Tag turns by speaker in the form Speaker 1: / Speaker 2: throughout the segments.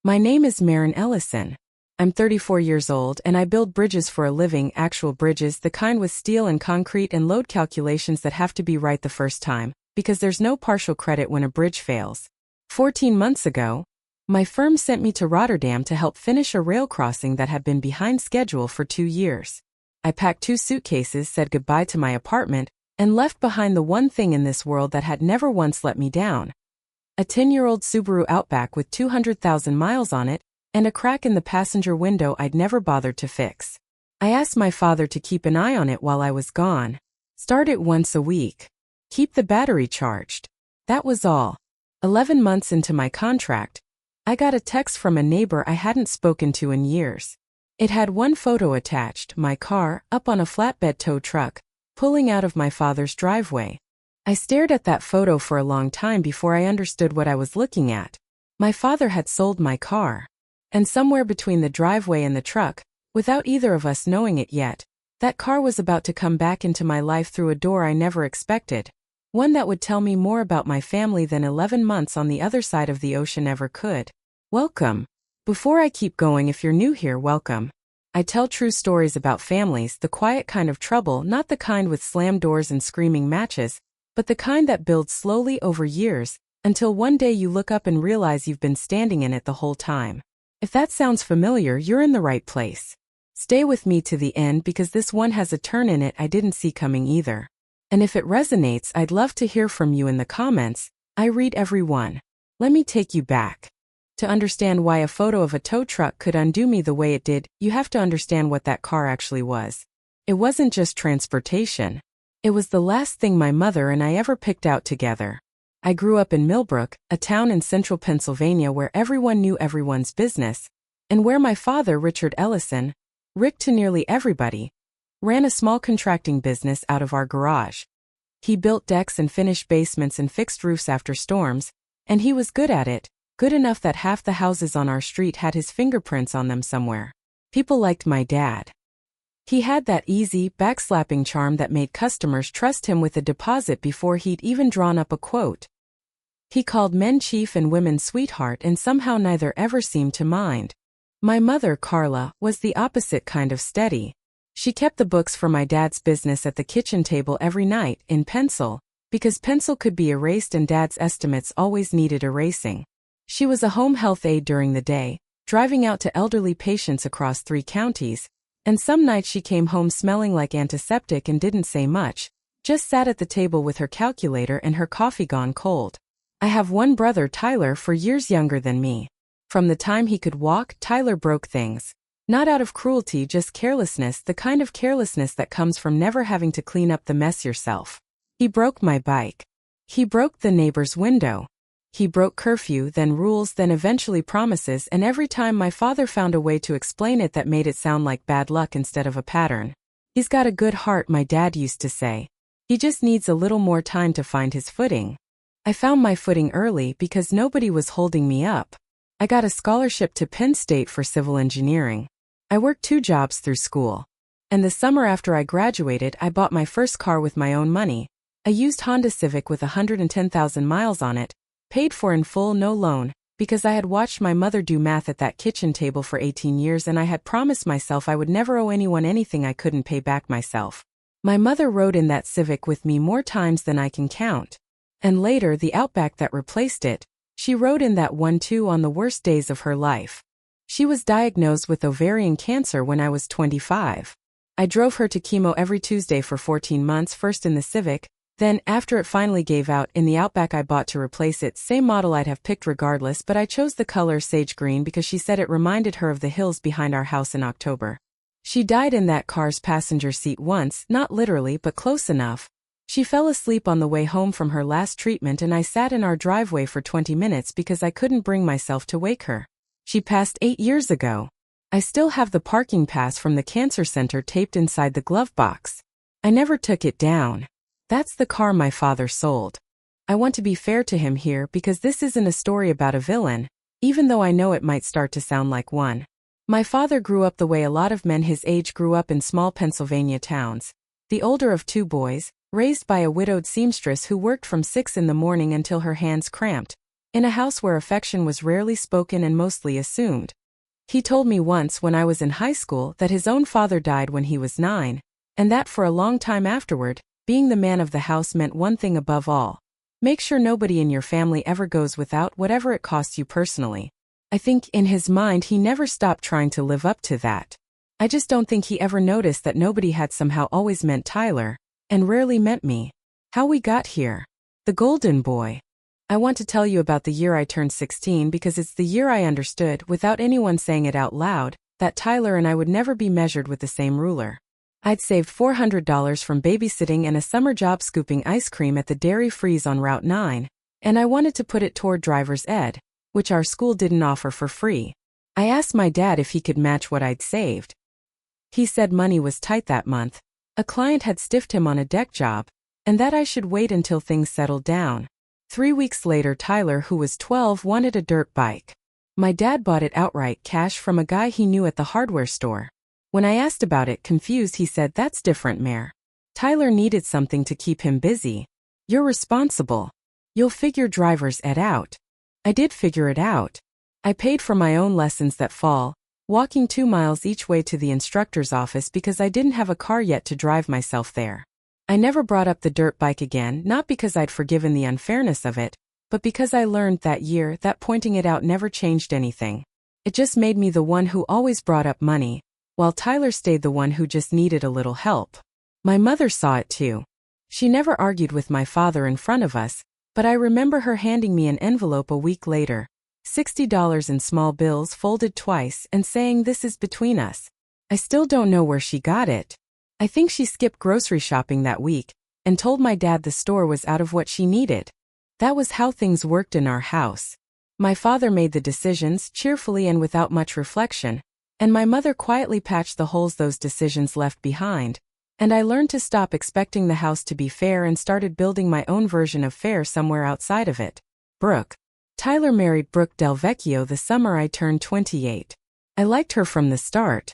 Speaker 1: My name is Maren Ellison. I'm 34 years old and I build bridges for a living, actual bridges, the kind with steel and concrete and load calculations that have to be right the first time, because there's no partial credit when a bridge fails. 14 months ago, my firm sent me to Rotterdam to help finish a rail crossing that had been behind schedule for 2 years. I packed 2 suitcases, said goodbye to my apartment, and left behind the one thing in this world that had never once let me down. A 10-year-old Subaru Outback with 200,000 miles on it, and a crack in the passenger window I'd never bothered to fix. I asked my father to keep an eye on it while I was gone. Start it once a week. Keep the battery charged. That was all. 11 months into my contract, I got a text from a neighbor I hadn't spoken to in years. It had one photo attached, my car, up on a flatbed tow truck, pulling out of my father's driveway. I stared at that photo for a long time before I understood what I was looking at. My father had sold my car. And somewhere between the driveway and the truck, without either of us knowing it yet, that car was about to come back into my life through a door I never expected. One that would tell me more about my family than 11 months on the other side of the ocean ever could. Welcome. Before I keep going, if you're new here, welcome. I tell true stories about families, the quiet kind of trouble, not the kind with slammed doors and screaming matches, but the kind that builds slowly over years, until one day you look up and realize you've been standing in it the whole time. If that sounds familiar, you're in the right place. Stay with me to the end because this one has a turn in it I didn't see coming either. And if it resonates, I'd love to hear from you in the comments. I read every one. Let me take you back. To understand why a photo of a tow truck could undo me the way it did, you have to understand what that car actually was. It wasn't just transportation. It was the last thing my mother and I ever picked out together. I grew up in Millbrook, a town in central Pennsylvania where everyone knew everyone's business, and where my father, Richard Ellison, Rick to nearly everybody, ran a small contracting business out of our garage. He built decks and finished basements and fixed roofs after storms, and he was good at it, good enough that half the houses on our street had his fingerprints on them somewhere. People liked my dad. He had that easy, backslapping charm that made customers trust him with a deposit before he'd even drawn up a quote. He called men chief and women sweetheart, and somehow neither ever seemed to mind. My mother, Carla, was the opposite kind of steady. She kept the books for my dad's business at the kitchen table every night, in pencil, because pencil could be erased and dad's estimates always needed erasing. She was a home health aide during the day, driving out to elderly patients across 3 counties, and some nights she came home smelling like antiseptic and didn't say much, just sat at the table with her calculator and her coffee gone cold. I have one brother, Tyler, 4 years younger than me. From the time he could walk, Tyler broke things. Not out of cruelty, just carelessness, the kind of carelessness that comes from never having to clean up the mess yourself. He broke my bike. He broke the neighbor's window. He broke curfew, then rules, then eventually promises, and every time my father found a way to explain it that made it sound like bad luck instead of a pattern. He's got a good heart, my dad used to say. He just needs a little more time to find his footing. I found my footing early because nobody was holding me up. I got a scholarship to Penn State for civil engineering. I worked 2 jobs through school. And the summer after I graduated, I bought my first car with my own money. A used Honda Civic with 110,000 miles on it. Paid for in full, no loan, because I had watched my mother do math at that kitchen table for 18 years and I had promised myself I would never owe anyone anything I couldn't pay back myself. My mother rode in that Civic with me more times than I can count. And later, the Outback that replaced it, she rode in that one too on the worst days of her life. She was diagnosed with ovarian cancer when I was 25. I drove her to chemo every Tuesday for 14 months, first in the Civic, then, after it finally gave out, in the Outback I bought to replace it, same model I'd have picked regardless, but I chose the color sage green because she said it reminded her of the hills behind our house in October. She died in that car's passenger seat once, not literally but close enough. She fell asleep on the way home from her last treatment and I sat in our driveway for 20 minutes because I couldn't bring myself to wake her. She passed 8 years ago. I still have the parking pass from the cancer center taped inside the glove box. I never took it down. That's the car my father sold. I want to be fair to him here because this isn't a story about a villain, even though I know it might start to sound like one. My father grew up the way a lot of men his age grew up in small Pennsylvania towns. The older of 2 boys, raised by a widowed seamstress who worked from 6 in the morning until her hands cramped. in a house where affection was rarely spoken and mostly assumed. He told me once when I was in high school that his own father died when he was 9, and that for a long time afterward, being the man of the house meant one thing above all: make sure nobody in your family ever goes without, whatever it costs you personally. I think in his mind he never stopped trying to live up to that. I just don't think he ever noticed that nobody had somehow always meant Tyler, and rarely meant me. How we got here. The golden boy. I want to tell you about the year I turned 16 because it's the year I understood, without anyone saying it out loud, that Tyler and I would never be measured with the same ruler. I'd saved $400 from babysitting and a summer job scooping ice cream at the Dairy Freeze on Route 9, and I wanted to put it toward driver's ed, which our school didn't offer for free. I asked my dad if he could match what I'd saved. He said money was tight that month. A client had stiffed him on a deck job, and that I should wait until things settled down. 3 weeks later, Tyler, who was 12, wanted a dirt bike. My dad bought it outright cash from a guy he knew at the hardware store. When I asked about it, confused, he said, "That's different, Mare. Tyler needed something to keep him busy. You're responsible. You'll figure driver's ed out." I did figure it out. I paid for my own lessons that fall, walking 2 miles each way to the instructor's office because I didn't have a car yet to drive myself there. I never brought up the dirt bike again, not because I'd forgiven the unfairness of it, but because I learned that year that pointing it out never changed anything. It just made me the one who always brought up money, while Tyler stayed the one who just needed a little help. My mother saw it too. She never argued with my father in front of us, but I remember her handing me an envelope a week later, $60 in small bills folded twice, and saying, "This is between us." I still don't know where she got it. I think she skipped grocery shopping that week and told my dad the store was out of what she needed. That was how things worked in our house. My father made the decisions cheerfully and without much reflection, and my mother quietly patched the holes those decisions left behind, and I learned to stop expecting the house to be fair and started building my own version of fair somewhere outside of it. Brooke. Tyler married Brooke Del Vecchio the summer I turned 28. I liked her from the start.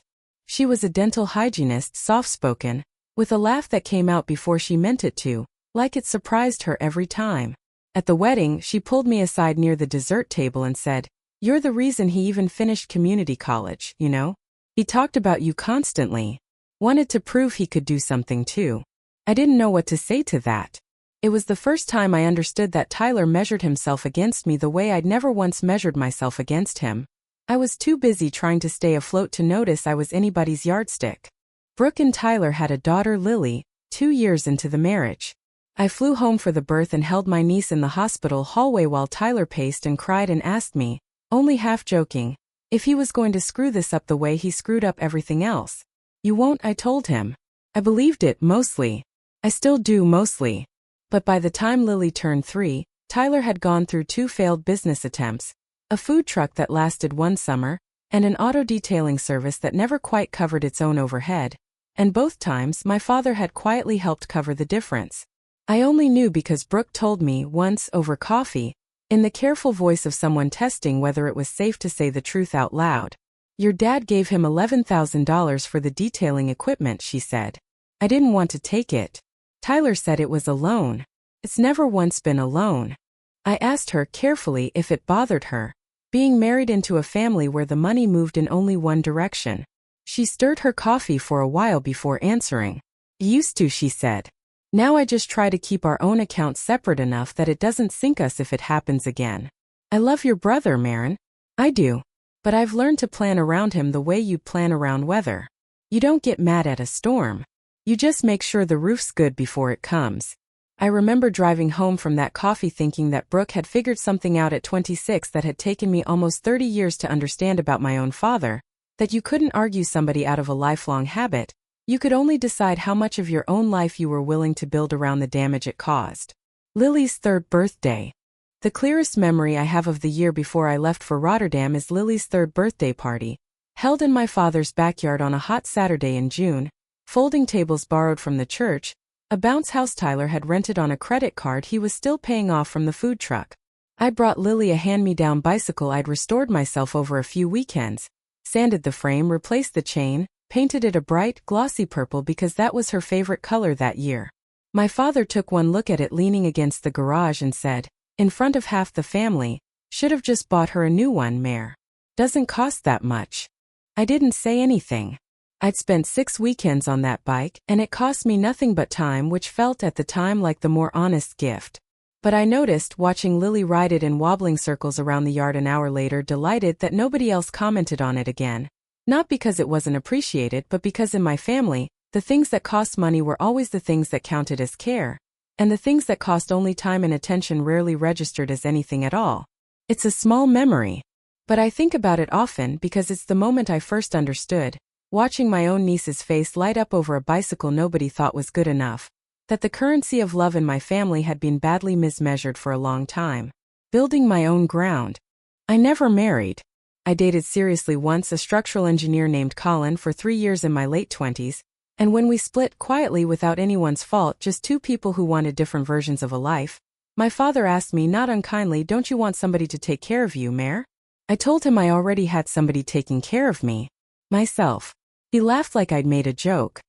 Speaker 1: She was a dental hygienist, soft-spoken, with a laugh that came out before she meant it to, like it surprised her every time. At the wedding, she pulled me aside near the dessert table and said, "You're the reason he even finished community college, you know? He talked about you constantly. Wanted to prove he could do something too." I didn't know what to say to that. It was the first time I understood that Tyler measured himself against me the way I'd never once measured myself against him. I was too busy trying to stay afloat to notice I was anybody's yardstick. Brooke and Tyler had a daughter, Lily, 2 years into the marriage. I flew home for the birth and held my niece in the hospital hallway while Tyler paced and cried and asked me, only half joking, if he was going to screw this up the way he screwed up everything else. "You won't," I told him. I believed it, mostly. I still do, mostly. But by the time Lily turned 3, Tyler had gone through 2 failed business attempts, a food truck that lasted 1 summer, and an auto detailing service that never quite covered its own overhead, and both times my father had quietly helped cover the difference. I only knew because Brooke told me once over coffee, in the careful voice of someone testing whether it was safe to say the truth out loud. "Your dad gave him $11,000 for the detailing equipment," she said. I didn't want to take it. Tyler said it was a loan. It's never once been a loan. I asked her carefully if it bothered her, being married into a family where the money moved in only one direction. She stirred her coffee for a while before answering. "Used to," she said. "Now I just try to keep our own accounts separate enough that it doesn't sink us if it happens again." "I love your brother, Maren." "I do. But I've learned to plan around him the way you'd plan around weather. You don't get mad at a storm. You just make sure the roof's good before it comes." I remember driving home from that coffee thinking that Brooke had figured something out at 26 that had taken me almost 30 years to understand about my own father, that you couldn't argue somebody out of a lifelong habit, you could only decide how much of your own life you were willing to build around the damage it caused. Lily's 3rd birthday. The clearest memory I have of the year before I left for Rotterdam is Lily's 3rd birthday party, held in my father's backyard on a hot Saturday in June, folding tables borrowed from the church, a bounce house Tyler had rented on a credit card he was still paying off from the food truck. I brought Lily a hand-me-down bicycle I'd restored myself over a few weekends, sanded the frame, replaced the chain, painted it a bright, glossy purple because that was her favorite color that year. My father took one look at it leaning against the garage and said, in front of half the family, Should have just bought her a new one, Mare. Doesn't cost that much. I didn't say anything. I'd spent 6 weekends on that bike, and it cost me nothing but time, which felt at the time like the more honest gift. But I noticed, watching Lily ride it in wobbling circles around the yard an hour later, delighted that nobody else commented on it again. Not because it wasn't appreciated, but because in my family, the things that cost money were always the things that counted as care, and the things that cost only time and attention rarely registered as anything at all. It's a small memory, but I think about it often because it's the moment I first understood, watching my own niece's face light up over a bicycle nobody thought was good enough, that the currency of love in my family had been badly mismeasured for a long time. Building my own ground. I never married. I dated seriously once, a structural engineer named Colin, for 3 years in my late 20s, and when we split quietly without anyone's fault, just two people who wanted different versions of a life, my father asked me not unkindly, "Don't you want somebody to take care of you, Mare?" I told him I already had somebody taking care of me. Myself. He laughed like I'd made a joke.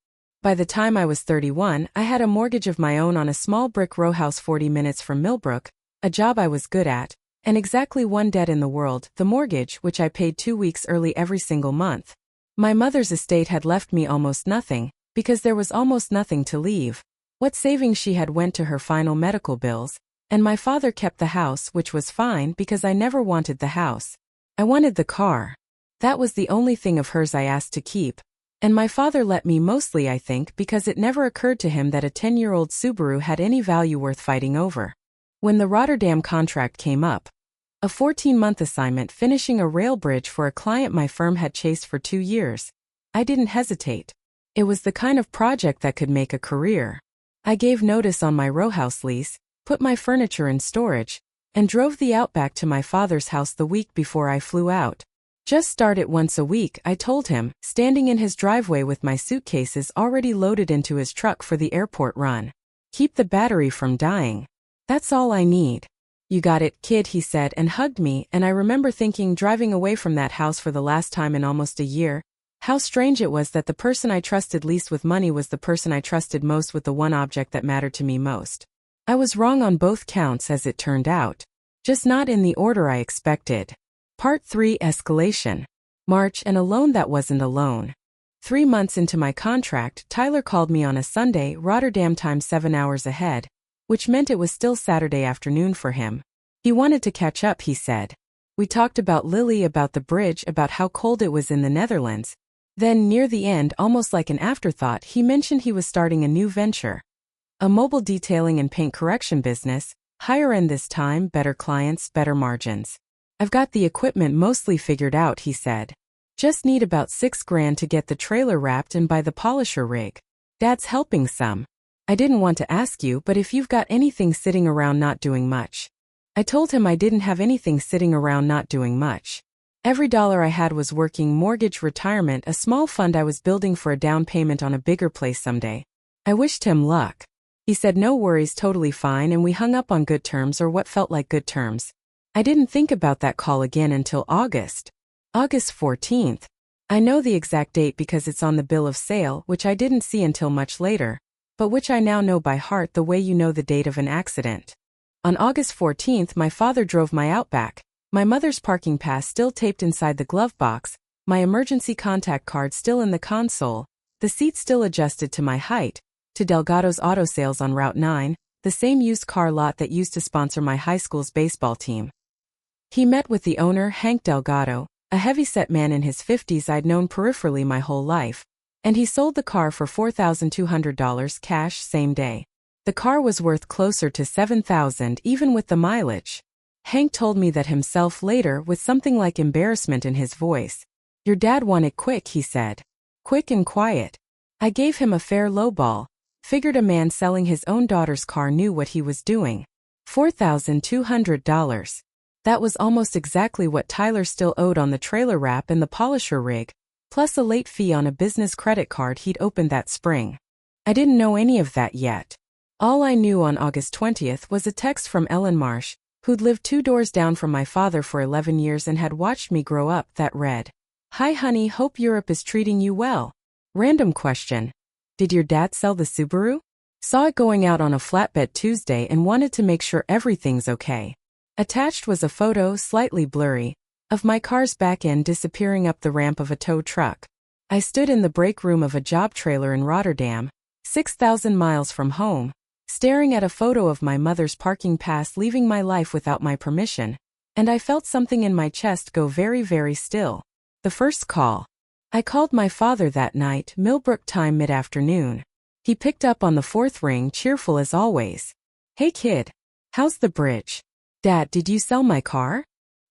Speaker 1: By the time I was 31, I had a mortgage of my own on a small brick row house 40 minutes from Millbrook, a job I was good at, and exactly one debt in the world, the mortgage, which I paid 2 weeks early every single month. My mother's estate had left me almost nothing, because there was almost nothing to leave. What savings she had went to her final medical bills, and my father kept the house, which was fine because I never wanted the house. I wanted the car. That was the only thing of hers I asked to keep. And my father let me, mostly I think because it never occurred to him that a 10-year-old Subaru had any value worth fighting over. When the Rotterdam contract came up, a 14-month assignment finishing a rail bridge for a client my firm had chased for 2 years, I didn't hesitate. It was the kind of project that could make a career. I gave notice on my row house lease, put my furniture in storage, and drove the Outback to my father's house the week before I flew out. "Just start it once a week," I told him, standing in his driveway with my suitcases already loaded into his truck for the airport run. "Keep the battery from dying. That's all I need." "You got it, kid," he said and hugged me, and I remember thinking, driving away from that house for the last time in almost a year, how strange it was that the person I trusted least with money was the person I trusted most with the one object that mattered to me most. I was wrong on both counts as it turned out. Just not in the order I expected. Part 3: Escalation. March, and a loan that wasn't a loan. 3 months into my contract, Tyler called me on a Sunday, Rotterdam time 7 hours ahead, which meant it was still Saturday afternoon for him. He wanted to catch up, he said. We talked about Lily, about the bridge, about how cold it was in the Netherlands. Then, near the end, almost like an afterthought, he mentioned he was starting a new venture. A mobile detailing and paint correction business, higher end this time, better clients, better margins. "I've got the equipment mostly figured out," he said. "Just need about $6,000 to get the trailer wrapped and buy the polisher rig. Dad's helping some. I didn't want to ask you, but if you've got anything sitting around not doing much." I told him I didn't have anything sitting around not doing much. Every dollar I had was working, mortgage, retirement, a small fund I was building for a down payment on a bigger place someday. I wished him luck. He said no worries, totally fine, and we hung up on good terms, or what felt like good terms. I didn't think about that call again until August. August 14th. I know the exact date because it's on the bill of sale, which I didn't see until much later, but which I now know by heart the way you know the date of an accident. On August 14th, my father drove my Outback, my mother's parking pass still taped inside the glove box, my emergency contact card still in the console, the seat still adjusted to my height, to Delgado's Auto Sales on Route 9, the same used car lot that used to sponsor my high school's baseball team. He met with the owner, Hank Delgado, a heavy-set man in his 50s I'd known peripherally my whole life, and he sold the car for $4,200 cash same day. The car was worth closer to $7,000 even with the mileage. Hank told me that himself later with something like embarrassment in his voice. "Your dad wanted quick," he said. "Quick and quiet." I gave him a fair lowball. Figured a man selling his own daughter's car knew what he was doing. $4,200. That was almost exactly what Tyler still owed on the trailer wrap and the polisher rig, plus a late fee on a business credit card he'd opened that spring. I didn't know any of that yet. All I knew on August 20th was a text from Ellen Marsh, who'd lived 2 doors down from my father for 11 years and had watched me grow up, that read, "Hi honey, hope Europe is treating you well. Random question. Did your dad sell the Subaru? Saw it going out on a flatbed Tuesday and wanted to make sure everything's okay. Attached was a photo, slightly blurry, of my car's back end disappearing up the ramp of a tow truck. I stood in the break room of a job trailer in Rotterdam, 6,000 miles from home, staring at a photo of my mother's parking pass leaving my life without my permission, and I felt something in my chest go very, very still. The first call. I called my father that night, Millbrook time mid-afternoon. He picked up on the fourth ring, cheerful as always. "Hey kid. How's the bridge? Dad, did you sell my car?"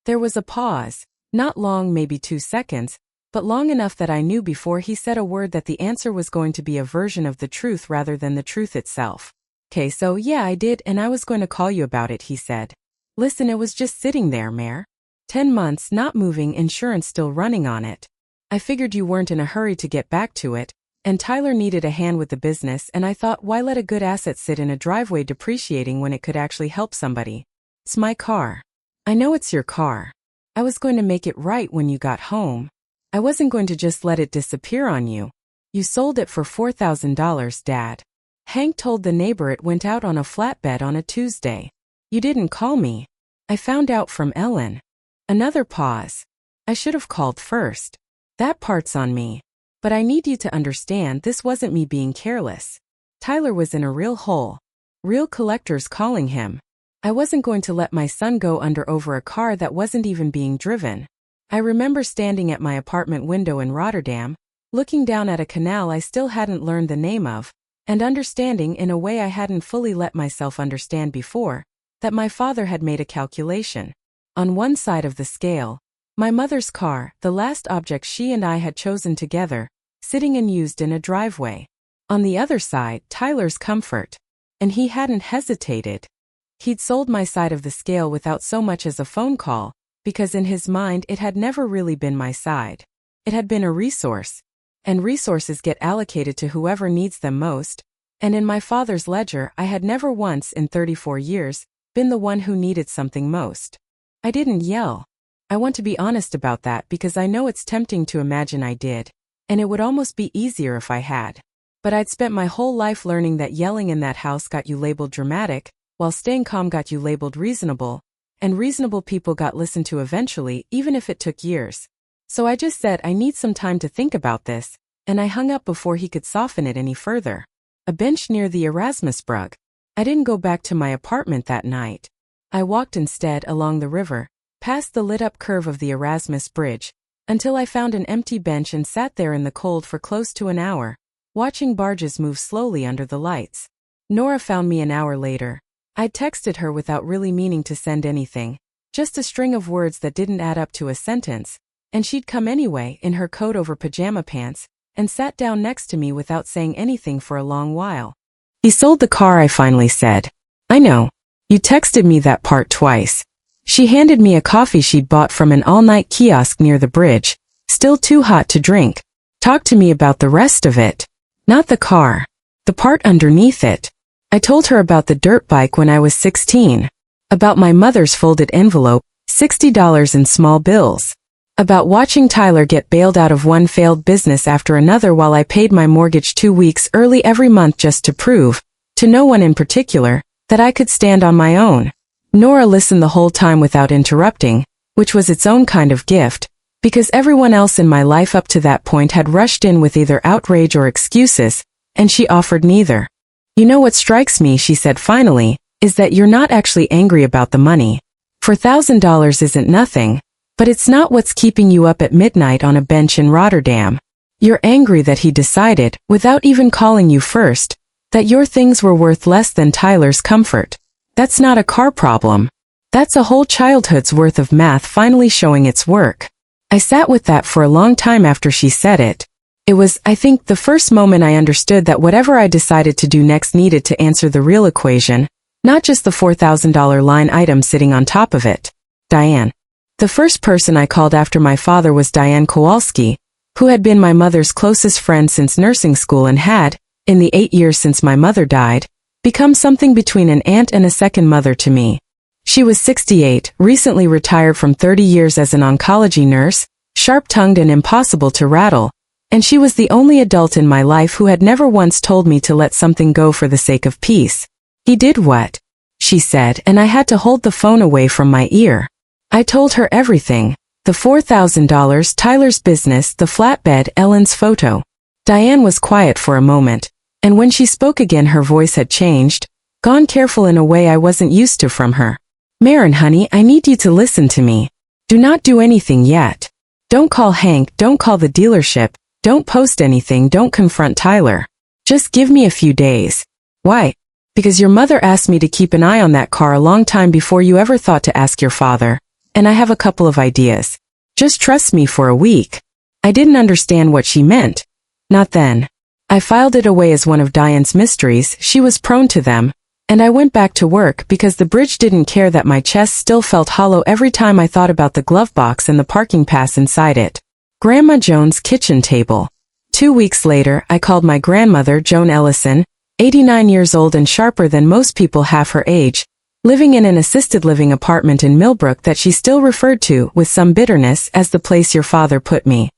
Speaker 1: There was a pause, not long, maybe 2 seconds, but long enough that I knew before he said a word that the answer was going to be a version of the truth rather than the truth itself. "'Kay, so yeah, I did, and I was going to call you about it," he said. "Listen, it was just sitting there, Mare. 10 months, not moving, insurance still running on it. I figured you weren't in a hurry to get back to it, and Tyler needed a hand with the business, and I thought, why let a good asset sit in a driveway depreciating when it could actually help somebody? It's my car. I know it's your car. I was going to make it right when you got home. I wasn't going to just let it disappear on you. You sold it for $4,000, Dad. Hank told the neighbor it went out on a flatbed on a Tuesday. You didn't call me. I found out from Ellen." Another pause. "I should have called first. That part's on me. But I need you to understand this wasn't me being careless. Tyler was in a real hole. Real collectors calling him. I wasn't going to let my son go under over a car that wasn't even being driven. I remember standing at my apartment window in Rotterdam, looking down at a canal I still hadn't learned the name of, and understanding in a way I hadn't fully let myself understand before, that my father had made a calculation. On one side of the scale, my mother's car, the last object she and I had chosen together, sitting unused in a driveway. On the other side, Tyler's comfort. And he hadn't hesitated. He'd sold my side of the scale without so much as a phone call, because in his mind it had never really been my side. It had been a resource. And resources get allocated to whoever needs them most, and in my father's ledger I had never once in 34 years been the one who needed something most. I didn't yell. I want to be honest about that because I know it's tempting to imagine I did, and it would almost be easier if I had. But I'd spent my whole life learning that yelling in that house got you labeled dramatic, while staying calm got you labeled reasonable, and reasonable people got listened to eventually, even if it took years. So I just said I need some time to think about this, and I hung up before he could soften it any further. A bench near the Erasmusbrug. I didn't go back to my apartment that night. I walked instead along the river, past the lit-up curve of the Erasmus Bridge, until I found an empty bench and sat there in the cold for close to an hour, watching barges move slowly under the lights. Nora found me an hour later. I'd texted her without really meaning to send anything, just a string of words that didn't add up to a sentence, and she'd come anyway in her coat over pajama pants, and sat down next to me without saying anything for a long while. "He sold the car," I finally said. "I know. You texted me that part twice." She handed me a coffee she'd bought from an all-night kiosk near the bridge, still too hot to drink. "Talk to me about the rest of it. Not the car. The part underneath it." I told her about the dirt bike when I was 16. About my mother's folded envelope, $60 in small bills. About watching Tyler get bailed out of one failed business after another while I paid my mortgage 2 weeks early every month just to prove, to no one in particular, that I could stand on my own. Nora listened the whole time without interrupting, which was its own kind of gift, because everyone else in my life up to that point had rushed in with either outrage or excuses, and she offered neither. "You know what strikes me," she said finally, "is that you're not actually angry about the money. $4,000 isn't nothing, but it's not what's keeping you up at midnight on a bench in Rotterdam. You're angry that he decided, without even calling you first, that your things were worth less than Tyler's comfort. That's not a car problem. That's a whole childhood's worth of math finally showing its work." I sat with that for a long time after she said it. It was, I think, the first moment I understood that whatever I decided to do next needed to answer the real equation, not just the $4,000 line item sitting on top of it. Diane. The first person I called after my father was Diane Kowalski, who had been my mother's closest friend since nursing school and had, in the 8 years since my mother died, become something between an aunt and a second mother to me. She was 68, recently retired from 30 years as an oncology nurse, sharp-tongued and impossible to rattle, and she was the only adult in my life who had never once told me to let something go for the sake of peace. He did what? she said, and I had to hold the phone away from my ear. I told her everything. The $4,000, Tyler's business, the flatbed, Ellen's photo. Diane was quiet for a moment, and when she spoke again her voice had changed, gone careful in a way I wasn't used to from her. Maren, honey, I need you to listen to me. Do not do anything yet. Don't call Hank, don't call the dealership, don't post anything, don't confront Tyler. Just give me a few days. Why? Because your mother asked me to keep an eye on that car a long time before you ever thought to ask your father, and I have a couple of ideas. Just trust me for a week. I didn't understand what she meant. Not then. I filed it away as one of Diane's mysteries, she was prone to them, and I went back to work because the bridge didn't care that my chest still felt hollow every time I thought about the glove box and the parking pass inside it. Grandma Joan's kitchen table. 2 weeks later, I called my grandmother, Joan Ellison, 89 years old and sharper than most people half her age, living in an assisted living apartment in Millbrook that she still referred to, with some bitterness, as the place your father put me.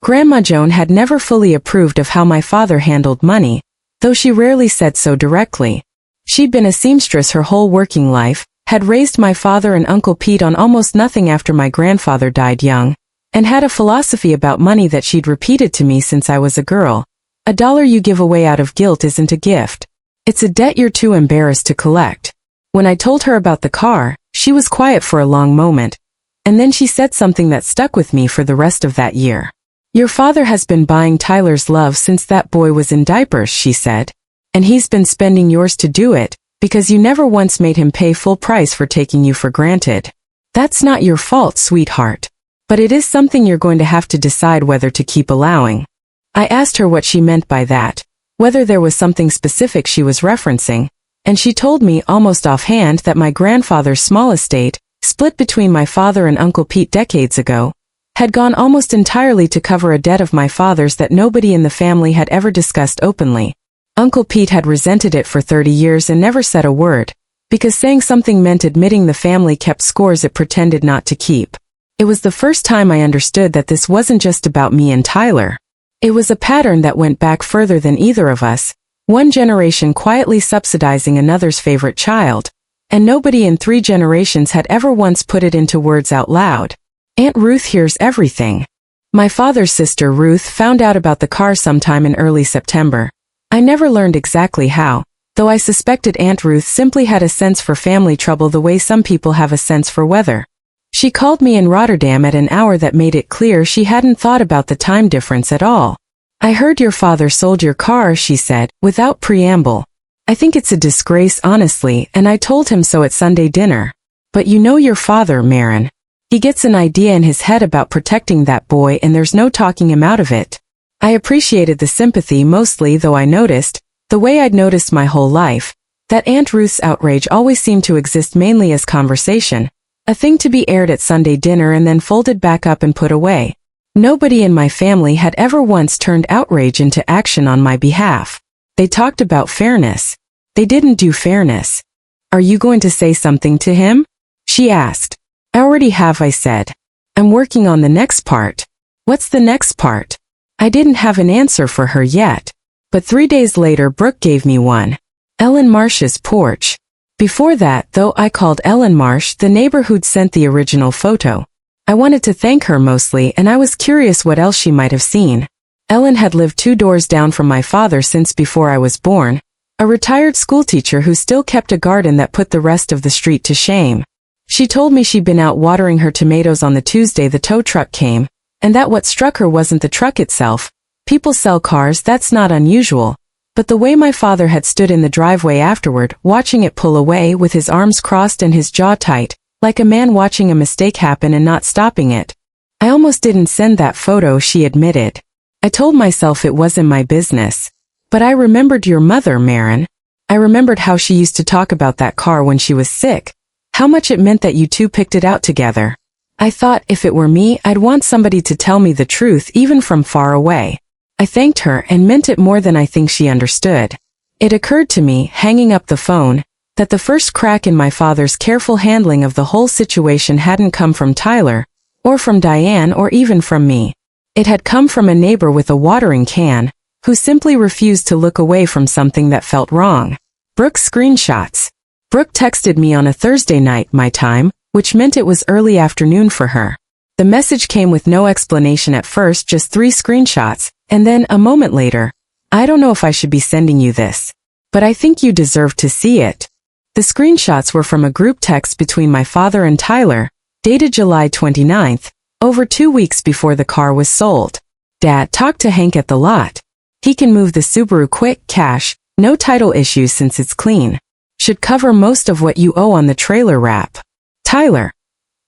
Speaker 1: Grandma Joan had never fully approved of how my father handled money, though she rarely said so directly. She'd been a seamstress her whole working life, had raised my father and Uncle Pete on almost nothing after my grandfather died young, and had a philosophy about money that she'd repeated to me since I was a girl. A dollar you give away out of guilt isn't a gift. It's a debt you're too embarrassed to collect. When I told her about the car, she was quiet for a long moment, and then she said something that stuck with me for the rest of that year. Your father has been buying Tyler's love since that boy was in diapers, she said. And he's been spending yours to do it, because you never once made him pay full price for taking you for granted. That's not your fault, sweetheart. But it is something you're going to have to decide whether to keep allowing. I asked her what she meant by that, whether there was something specific she was referencing, and she told me almost offhand that my grandfather's small estate, split between my father and Uncle Pete decades ago, had gone almost entirely to cover a debt of my father's that nobody in the family had ever discussed openly. Uncle Pete had resented it for 30 years and never said a word, because saying something meant admitting the family kept scores it pretended not to keep. It was the first time I understood that this wasn't just about me and Tyler. It was a pattern that went back further than either of us, one generation quietly subsidizing another's favorite child, and nobody in 3 generations had ever once put it into words out loud. Aunt Ruth hears everything. My father's sister Ruth found out about the car sometime in early September. I never learned exactly how, though I suspected Aunt Ruth simply had a sense for family trouble the way some people have a sense for weather. She called me in Rotterdam at an hour that made it clear she hadn't thought about the time difference at all. I heard your father sold your car, she said, without preamble. I think it's a disgrace, honestly, and I told him so at Sunday dinner. But you know your father, Maren. He gets an idea in his head about protecting that boy and there's no talking him out of it. I appreciated the sympathy mostly, though I noticed, the way I'd noticed my whole life, that Aunt Ruth's outrage always seemed to exist mainly as conversation, a thing to be aired at Sunday dinner and then folded back up and put away. Nobody in my family had ever once turned outrage into action on my behalf. They talked about fairness. They didn't do fairness. Are you going to say something to him? She asked. I already have, I said. I'm working on the next part. What's the next part? I didn't have an answer for her yet. But 3 days later Brooke gave me one. Ellen Marsh's porch. Before that, though, I called Ellen Marsh, the neighbor who'd sent the original photo. I wanted to thank her mostly, and I was curious what else she might have seen. Ellen had lived 2 doors down from my father since before I was born, a retired schoolteacher who still kept a garden that put the rest of the street to shame. She told me she'd been out watering her tomatoes on the Tuesday the tow truck came, and that what struck her wasn't the truck itself. People sell cars, that's not unusual. But the way my father had stood in the driveway afterward, watching it pull away with his arms crossed and his jaw tight, like a man watching a mistake happen and not stopping it. I almost didn't send that photo, she admitted. I told myself it wasn't my business. But I remembered your mother, Maren. I remembered how she used to talk about that car when she was sick. How much it meant that you two picked it out together. I thought, if it were me, I'd want somebody to tell me the truth even from far away. I thanked her and meant it more than I think she understood. It occurred to me, hanging up the phone, that the first crack in my father's careful handling of the whole situation hadn't come from Tyler, or from Diane, or even from me. It had come from a neighbor with a watering can, who simply refused to look away from something that felt wrong. Brooke's screenshots. Brooke texted me on a Thursday night, my time, which meant it was early afternoon for her. The message came with no explanation at first, just 3 screenshots, and then, a moment later, I don't know if I should be sending you this, but I think you deserve to see it. The screenshots were from a group text between my father and Tyler, dated July 29th, over 2 weeks before the car was sold. Dad, talk to Hank at the lot. He can move the Subaru quick, cash, no title issues since it's clean. Should cover most of what you owe on the trailer wrap. Tyler,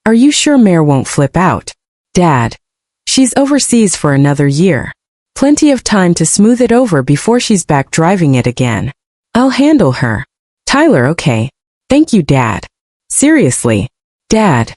Speaker 1: are you sure Mare won't flip out? Dad, she's overseas for another year. Plenty of time to smooth it over before she's back driving it again. I'll handle her. Tyler, okay. Thank you, Dad. Seriously. Dad.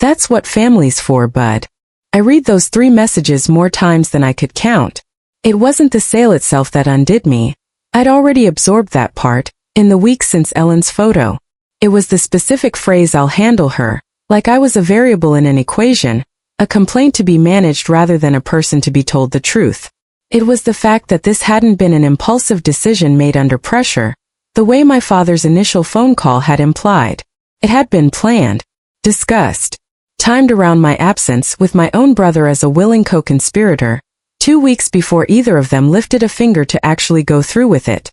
Speaker 1: That's what family's for, bud. I read those 3 messages more times than I could count. It wasn't the sale itself that undid me. I'd already absorbed that part, in the weeks since Ellen's photo. It was the specific phrase, I'll handle her, like I was a variable in an equation, a complaint to be managed rather than a person to be told the truth. It was the fact that this hadn't been an impulsive decision made under pressure, the way my father's initial phone call had implied. It had been planned, discussed, timed around my absence, with my own brother as a willing co-conspirator, 2 weeks before either of them lifted a finger to actually go through with it.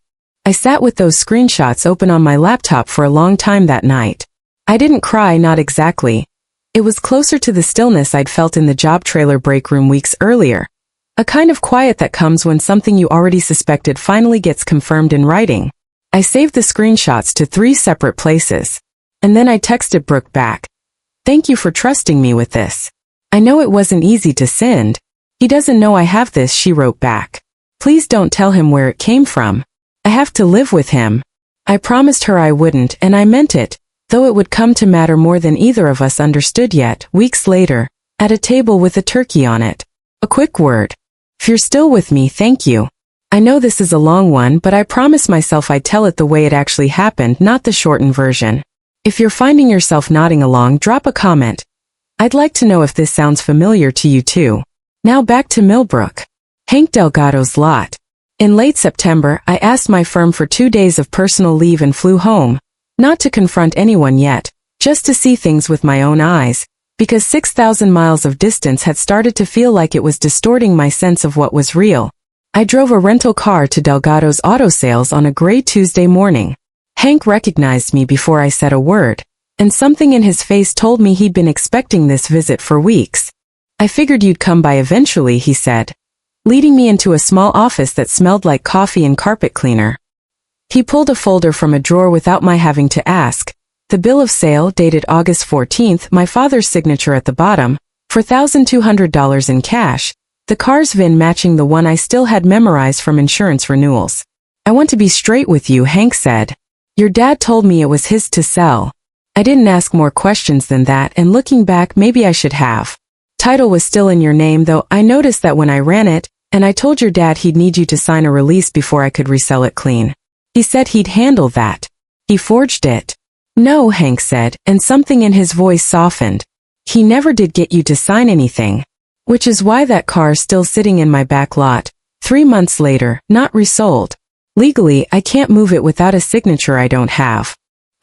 Speaker 1: I sat with those screenshots open on my laptop for a long time that night. I didn't cry, not exactly. It was closer to the stillness I'd felt in the job trailer break room weeks earlier. A kind of quiet that comes when something you already suspected finally gets confirmed in writing. I saved the screenshots to 3 separate places. And then I texted Brooke back. Thank you for trusting me with this. I know it wasn't easy to send. He doesn't know I have this, she wrote back. Please don't tell him where it came from. I have to live with him. I promised her I wouldn't, and I meant it, though it would come to matter more than either of us understood yet. Weeks later, at a table with a turkey on it. A quick word. If you're still with me, thank you. I know this is a long one, but I promised myself I'd tell it the way it actually happened, not the shortened version. If you're finding yourself nodding along, drop a comment. I'd like to know if this sounds familiar to you too. Now back to Millbrook. Hank Delgado's lot. In late September, I asked my firm for 2 days of personal leave and flew home, not to confront anyone yet, just to see things with my own eyes, because 6,000 miles of distance had started to feel like it was distorting my sense of what was real. I drove a rental car to Delgado's auto sales on a gray Tuesday morning. Hank recognized me before I said a word, and something in his face told me he'd been expecting this visit for weeks. I figured you'd come by eventually, he said, leading me into a small office that smelled like coffee and carpet cleaner. He pulled a folder from a drawer without my having to ask. The bill of sale, dated August 14th, my father's signature at the bottom, $4,200 in cash, the car's VIN matching the one I still had memorized from insurance renewals. I want to be straight with you, Hank said. Your dad told me it was his to sell. I didn't ask more questions than that, and looking back, maybe I should have. Title was still in your name, though. I noticed that when I ran it, and I told your dad he'd need you to sign a release before I could resell it clean. He said he'd handle that. He forged it. No, Hank said, and something in his voice softened. He never did get you to sign anything. Which is why that car's still sitting in my back lot, 3 months later, not resold. Legally, I can't move it without a signature I don't have.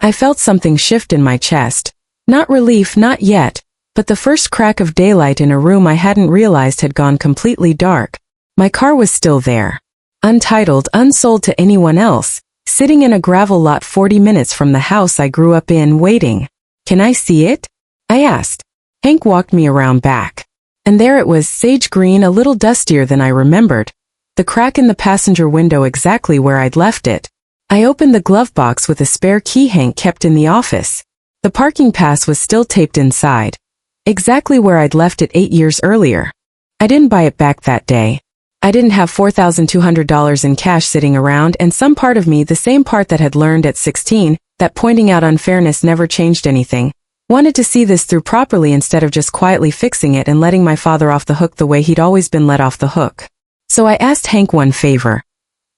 Speaker 1: I felt something shift in my chest. Not relief, not yet, but the first crack of daylight in a room I hadn't realized had gone completely dark. My car was still there. Untitled, unsold to anyone else, sitting in a gravel lot 40 minutes from the house I grew up in, waiting. Can I see it? I asked. Hank walked me around back. And there it was, sage green, a little dustier than I remembered. The crack in the passenger window exactly where I'd left it. I opened the glove box with a spare key Hank kept in the office. The parking pass was still taped inside. Exactly where I'd left it 8 years earlier. I didn't buy it back that day. I didn't have $4,200 in cash sitting around, and some part of me, the same part that had learned at 16, that pointing out unfairness never changed anything, wanted to see this through properly instead of just quietly fixing it and letting my father off the hook the way he'd always been let off the hook. So I asked Hank one favor.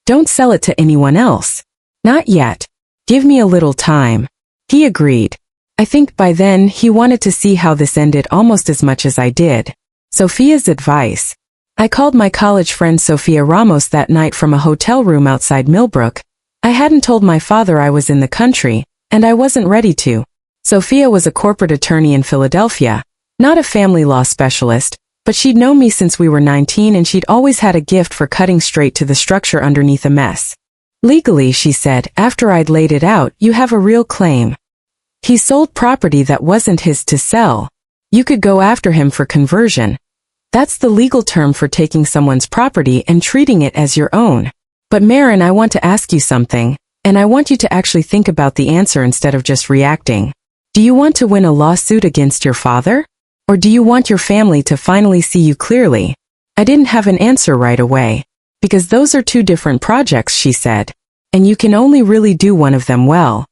Speaker 1: Don't sell it to anyone else. Not yet. Give me a little time. He agreed. I think by then he wanted to see how this ended almost as much as I did. Sophia's advice. I called my college friend Sophia Ramos that night from a hotel room outside Millbrook. I hadn't told my father I was in the country, and I wasn't ready to. Sophia was a corporate attorney in Philadelphia, not a family law specialist, but she'd known me since we were 19 and she'd always had a gift for cutting straight to the structure underneath a mess. Legally, she said, after I'd laid it out, you have a real claim. He sold property that wasn't his to sell. You could go after him for conversion. That's the legal term for taking someone's property and treating it as your own. But Marin, I want to ask you something, and I want you to actually think about the answer instead of just reacting. Do you want to win a lawsuit against your father? Or do you want your family to finally see you clearly? I didn't have an answer right away. Because those are two different projects, she said. And you can only really do one of them well.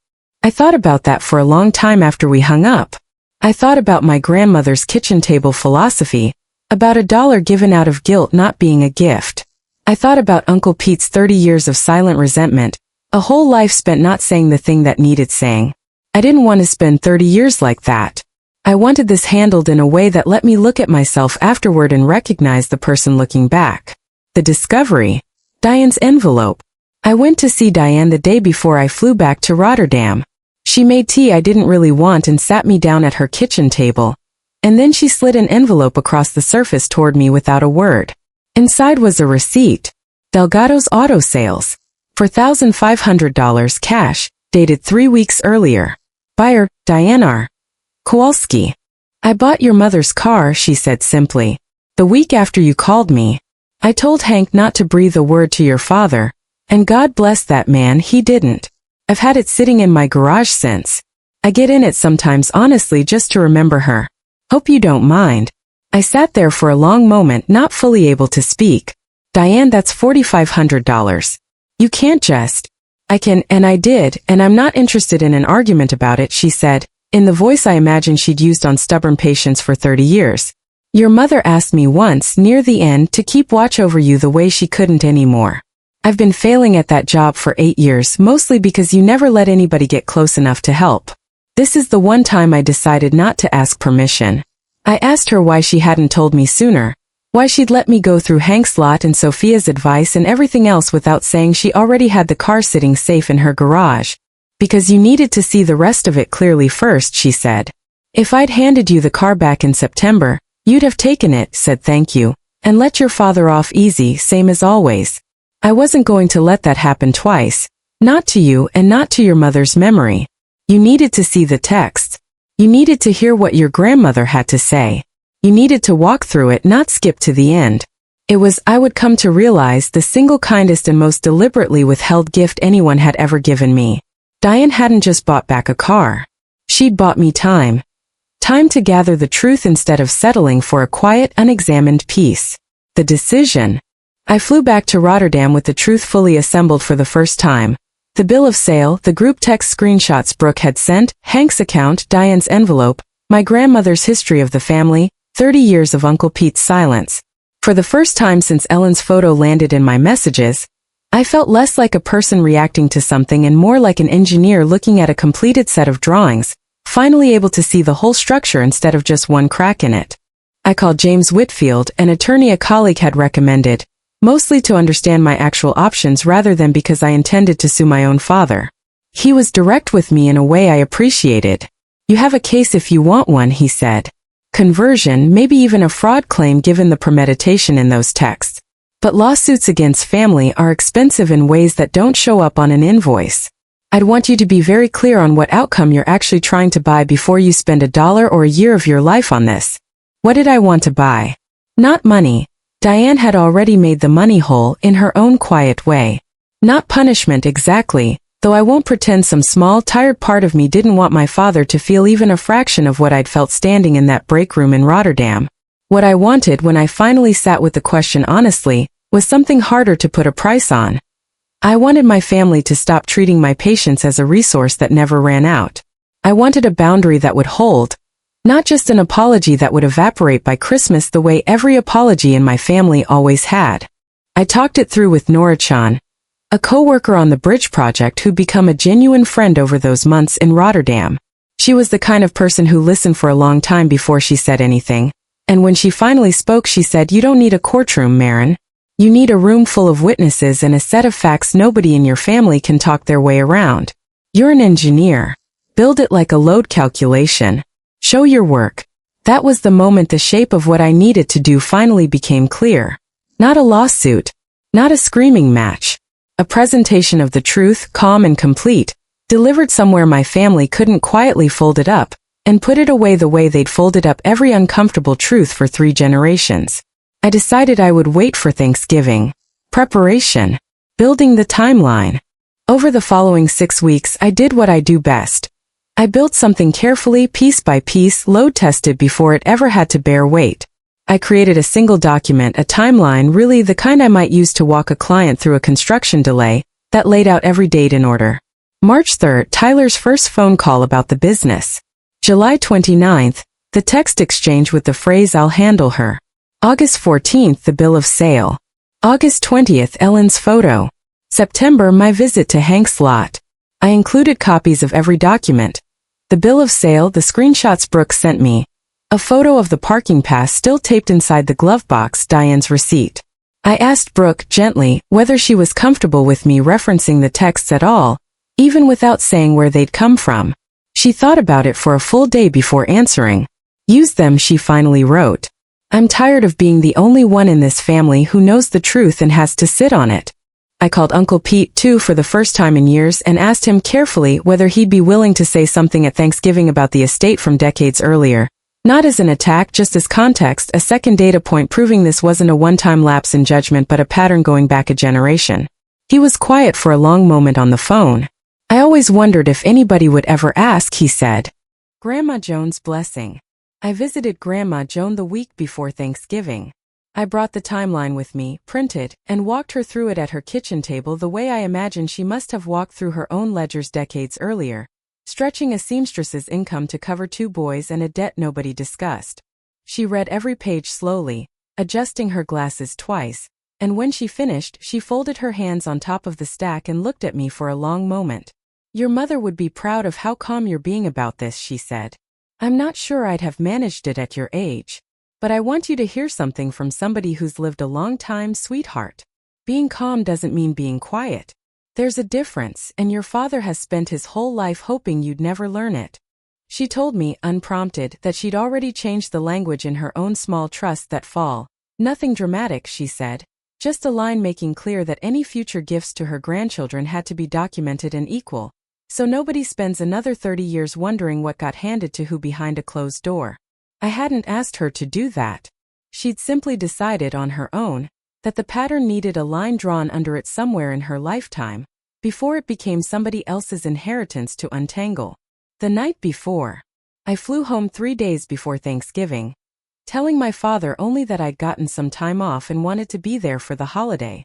Speaker 1: I thought about that for a long time after we hung up. I thought about my grandmother's kitchen table philosophy, about $1 given out of guilt not being a gift. I thought about Uncle Pete's 30 years of silent resentment, a whole life spent not saying the thing that needed saying. I didn't want to spend 30 years like that. I wanted this handled in a way that let me look at myself afterward and recognize the person looking back. The discovery. Diane's envelope. I went to see Diane the day before I flew back to Rotterdam. She made tea I didn't really want and sat me down at her kitchen table. And then she slid an envelope across the surface toward me without a word. Inside was a receipt. Delgado's Auto Sales. For $1,500 cash, dated 3 weeks earlier. Buyer, Diane R. Kowalski. I bought your mother's car, she said simply. The week after you called me. I told Hank not to breathe a word to your father, and God bless that man, he didn't. I've had it sitting in my garage since. I get in it sometimes honestly just to remember her. Hope you don't mind. I sat there for a long moment not fully able to speak. Diane, that's $4,500. You can't just. I can, and I did, and I'm not interested in an argument about it, she said, in the voice I imagine she'd used on stubborn patients for 30 years. Your mother asked me once, near the end, to keep watch over you the way she couldn't anymore. I've been failing at that job for 8 years, mostly because you never let anybody get close enough to help. This is the one time I decided not to ask permission. I asked her why she hadn't told me sooner, why she'd let me go through Hank's lot and Sophia's advice and everything else without saying she already had the car sitting safe in her garage. Because you needed to see the rest of it clearly first, she said. If I'd handed you the car back in September, you'd have taken it, said thank you, and let your father off easy, same as always. I wasn't going to let that happen twice. Not to you and not to your mother's memory. You needed to see the text. You needed to hear what your grandmother had to say. You needed to walk through it, not skip to the end. It was, I would come to realize, the single kindest and most deliberately withheld gift anyone had ever given me. Diane hadn't just bought back a car. She'd bought me time. Time to gather the truth instead of settling for a quiet, unexamined peace. The decision. I flew back to Rotterdam with the truth fully assembled for the first time. The bill of sale, the group text screenshots Brooke had sent, Hank's account, Diane's envelope, my grandmother's history of the family, 30 years of Uncle Pete's silence. For the first time since Ellen's photo landed in my messages, I felt less like a person reacting to something and more like an engineer looking at a completed set of drawings, finally able to see the whole structure instead of just one crack in it. I called James Whitfield, an attorney a colleague had recommended, mostly to understand my actual options rather than because I intended to sue my own father. He was direct with me in a way I appreciated. You have a case if you want one, he said. Conversion, maybe even a fraud claim given the premeditation in those texts. But lawsuits against family are expensive in ways that don't show up on an invoice. I'd want you to be very clear on what outcome you're actually trying to buy before you spend $1 or a year of your life on this. What did I want to buy? Not money. Diane had already made the money whole in her own quiet way. Not punishment exactly, though I won't pretend some small, tired part of me didn't want my father to feel even a fraction of what I'd felt standing in that break room in Rotterdam. What I wanted when I finally sat with the question honestly was something harder to put a price on. I wanted my family to stop treating my patients as a resource that never ran out. I wanted a boundary that would hold, not just an apology that would evaporate by Christmas the way every apology in my family always had. I talked it through with Nora Chan, a co-worker on the bridge project who'd become a genuine friend over those months in Rotterdam. She was the kind of person who listened for a long time before she said anything, and when she finally spoke she said, "You don't need a courtroom, Marin. You need a room full of witnesses and a set of facts nobody in your family can talk their way around. You're an engineer. Build it like a load calculation. Show your work. That was the moment the shape of what I needed to do finally became clear. Not a lawsuit. Not a screaming match. A presentation of the truth, calm and complete, delivered somewhere my family couldn't quietly fold it up and put it away the way they'd folded up every uncomfortable truth for 3 generations. I decided I would wait for Thanksgiving. Preparation. Building the timeline. Over the following 6 weeks, I did what I do best. I built something carefully, piece by piece, load-tested before it ever had to bear weight. I created a single document, a timeline, really the kind I might use to walk a client through a construction delay, that laid out every date in order. March 3rd, Tyler's first phone call about the business. July 29th, the text exchange with the phrase "I'll handle her." August 14th, the bill of sale. August 20th, Ellen's photo. September, my visit to Hank's lot. I included copies of every document. The bill of sale, the screenshots Brooke sent me. A photo of the parking pass still taped inside the glove box, Diane's receipt. I asked Brooke, gently, whether she was comfortable with me referencing the texts at all, even without saying where they'd come from. She thought about it for a full day before answering. Use them, she finally wrote. I'm tired of being the only one in this family who knows the truth and has to sit on it. I called Uncle Pete, too, for the first time in years and asked him carefully whether he'd be willing to say something at Thanksgiving about the estate from decades earlier. Not as an attack, just as context, a second data point proving this wasn't a one-time lapse in judgment but a pattern going back a generation. He was quiet for a long moment on the phone. I always wondered if anybody would ever ask, he said. Grandma Joan's blessing. I visited Grandma Joan the week before Thanksgiving. I brought the timeline with me, printed, and walked her through it at her kitchen table the way I imagine she must have walked through her own ledgers decades earlier, stretching a seamstress's income to cover 2 boys and a debt nobody discussed. She read every page slowly, adjusting her glasses twice, and when she finished, she folded her hands on top of the stack and looked at me for a long moment. Your mother would be proud of how calm you're being about this, she said. I'm not sure I'd have managed it at your age. But I want you to hear something from somebody who's lived a long time, sweetheart. Being calm doesn't mean being quiet. There's a difference, and your father has spent his whole life hoping you'd never learn it. She told me, unprompted, that she'd already changed the language in her own small trust that fall. Nothing dramatic, she said. Just a line making clear that any future gifts to her grandchildren had to be documented and equal, so nobody spends another 30 years wondering what got handed to who behind a closed door. I hadn't asked her to do that. She'd simply decided on her own that the pattern needed a line drawn under it somewhere in her lifetime, before it became somebody else's inheritance to untangle. The night before, I flew home 3 days before Thanksgiving, telling my father only that I'd gotten some time off and wanted to be there for the holiday.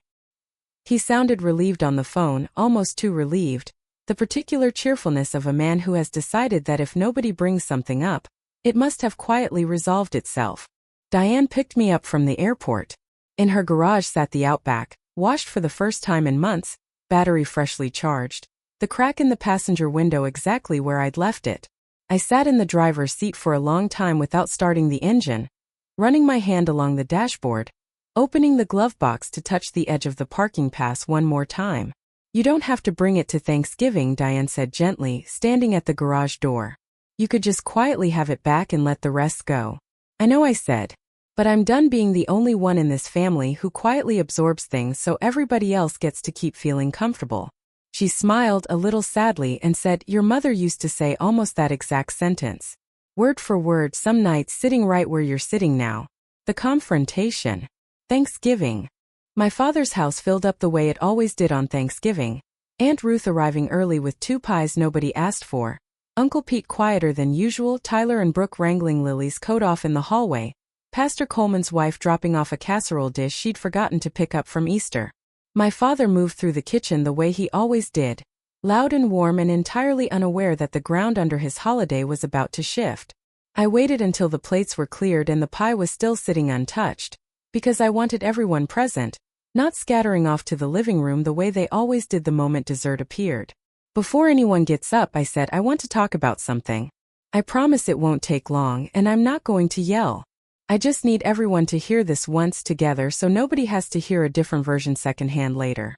Speaker 1: He sounded relieved on the phone, almost too relieved, the particular cheerfulness of a man who has decided that if nobody brings something up, it must have quietly resolved itself. Diane picked me up from the airport. In her garage sat the Outback, washed for the first time in months, battery freshly charged, the crack in the passenger window exactly where I'd left it. I sat in the driver's seat for a long time without starting the engine, running my hand along the dashboard, opening the glove box to touch the edge of the parking pass one more time. You don't have to bring it to Thanksgiving, Diane said gently, standing at the garage door. You could just quietly have it back and let the rest go. I know, I said. But I'm done being the only one in this family who quietly absorbs things so everybody else gets to keep feeling comfortable. She smiled a little sadly and said, your mother used to say almost that exact sentence. Word for word, some nights sitting right where you're sitting now. The confrontation. Thanksgiving. My father's house filled up the way it always did on Thanksgiving. Aunt Ruth arriving early with 2 pies nobody asked for. Uncle Pete quieter than usual, Tyler and Brooke wrangling Lily's coat off in the hallway, Pastor Coleman's wife dropping off a casserole dish she'd forgotten to pick up from Easter. My father moved through the kitchen the way he always did, loud and warm and entirely unaware that the ground under his holiday was about to shift. I waited until the plates were cleared and the pie was still sitting untouched, because I wanted everyone present, not scattering off to the living room the way they always did the moment dessert appeared. Before anyone gets up, I said, I want to talk about something. I promise it won't take long, and I'm not going to yell. I just need everyone to hear this once together so nobody has to hear a different version secondhand later.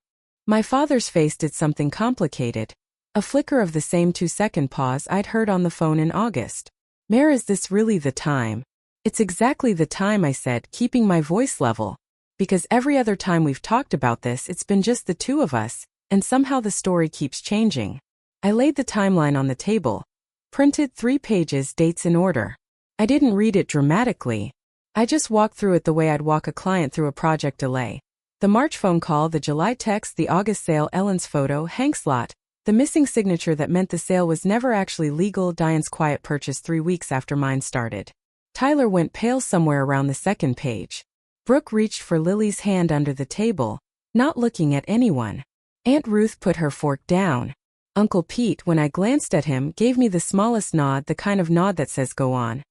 Speaker 1: My father's face did something complicated. A flicker of the same 2-second pause I'd heard on the phone in August. Mare, is this really the time? It's exactly the time, I said, keeping my voice level. Because every other time we've talked about this, it's been just the two of us, and somehow the story keeps changing. I laid the timeline on the table. Printed 3 pages, dates in order. I didn't read it dramatically. I just walked through it the way I'd walk a client through a project delay. The March phone call, the July text, the August sale, Ellen's photo, Hank's lot, the missing signature that meant the sale was never actually legal, Diane's quiet purchase 3 weeks after mine started. Tyler went pale somewhere around the 2nd page. Brooke reached for Lily's hand under the table, not looking at anyone. Aunt Ruth put her fork down. Uncle Pete, when I glanced at him, gave me the smallest nod, the kind of nod that says go on.